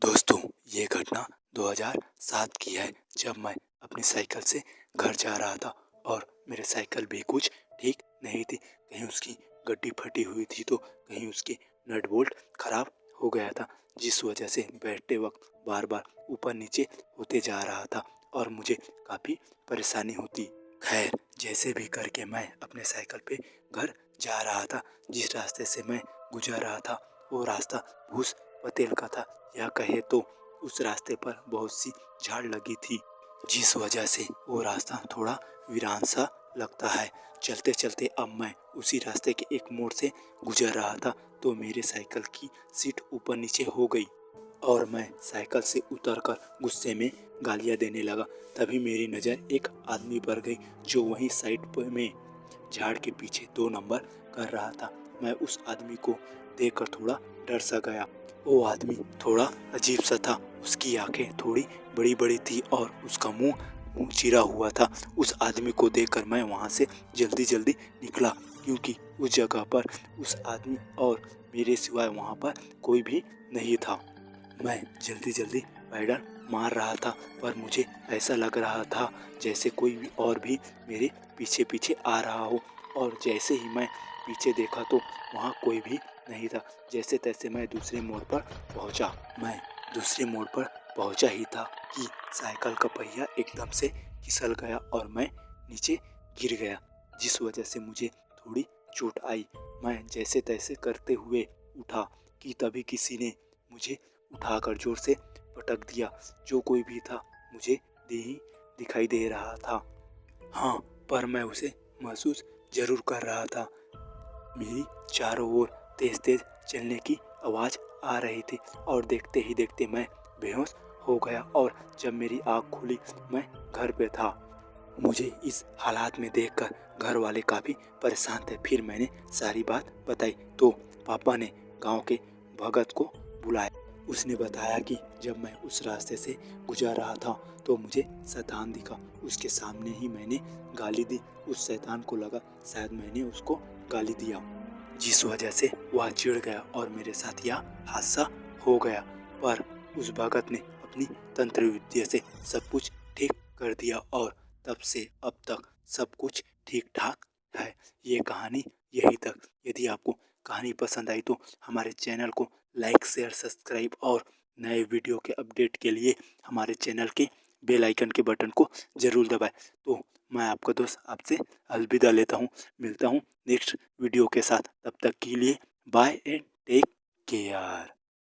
दोस्तों, ये घटना 2007 की है, जब मैं अपनी साइकिल से घर जा रहा था और मेरे साइकिल भी कुछ ठीक नहीं थी। कहीं उसकी गड्डी फटी हुई थी तो कहीं उसके नट बोल्ट खराब हो गया था, जिस वजह से बैठते वक्त बार बार ऊपर नीचे होते जा रहा था और मुझे काफ़ी परेशानी होती। खैर, जैसे भी करके मैं अपने साइकिल पे घर जा रहा था। जिस रास्ते से मैं गुजर रहा था वो रास्ता भूस पतेल का था, या कहे तो उस रास्ते पर बहुत सी झाड़ लगी थी, जिस वजह से वो रास्ता थोड़ा वीरान सा लगता है। चलते चलते अब मैं उसी रास्ते के एक मोड़ से गुजर रहा था तो मेरे साइकिल की सीट ऊपर नीचे हो गई और मैं साइकिल से उतरकर गुस्से में गालियां देने लगा। तभी मेरी नज़र एक आदमी पर गई जो वहीं साइड पर में झाड़ के पीछे 2 नंबर कर रहा था। मैं उस आदमी को देखकर थोड़ा डर सा गया। वो आदमी थोड़ा अजीब सा था, उसकी आंखें थोड़ी बड़ी बड़ी थी और उसका मुंह चिरा हुआ था। उस आदमी को देखकर मैं वहां से जल्दी जल्दी निकला, क्योंकि उस जगह पर उस आदमी और मेरे सिवाय वहां पर कोई भी नहीं था। मैं जल्दी जल्दी पैडल मार रहा था, पर मुझे ऐसा लग रहा था जैसे कोई भी और भी मेरे पीछे पीछे आ रहा हो। और जैसे ही मैं पीछे देखा तो वहाँ कोई भी नहीं था। जैसे तैसे मैं दूसरे मोड़ पर पहुँचा। मैं दूसरे मोड़ पर पहुँचा ही था कि साइकिल का पहिया एकदम से फिसल गया और मैं नीचे गिर गया, जिस वजह से मुझे थोड़ी चोट आई। मैं जैसे तैसे करते हुए उठा कि तभी किसी ने मुझे उठाकर जोर से पटक दिया। जो कोई भी था मुझे दिखाई दे रहा था, हाँ, पर मैं उसे महसूस जरूर कर रहा था। मेरी चारों ओर तेज तेज चलने की आवाज़ आ रही थी और देखते ही देखते मैं बेहोश हो गया। और जब मेरी आँख खुली मैं घर पे था। मुझे इस हालात में देखकर घर वाले काफ़ी परेशान थे। फिर मैंने सारी बात बताई तो पापा ने गांव के भगत को बुलाया। उसने बताया कि जब मैं उस रास्ते से गुजर रहा था तो मुझे शैतान दिखा। उसके सामने ही मैंने गाली दी। उस शैतान को लगा शायद मैंने उसको गाली दिया, जिस वजह से वह चिढ़ गया और मेरे साथ यह हादसा हो गया। पर उस भगत ने अपनी तंत्र विद्या से सब कुछ ठीक कर दिया और तब से अब तक सब कुछ ठीक ठाक है। ये कहानी यही तक। यदि आपको कहानी पसंद आई तो हमारे चैनल को लाइक शेयर सब्सक्राइब और नए वीडियो के अपडेट के लिए हमारे चैनल के बेल आइकन के बटन को ज़रूर दबाएं। तो मैं आपका दोस्त आपसे अलविदा लेता हूँ। मिलता हूँ नेक्स्ट वीडियो के साथ। तब तक के लिए बाय एंड टेक केयर।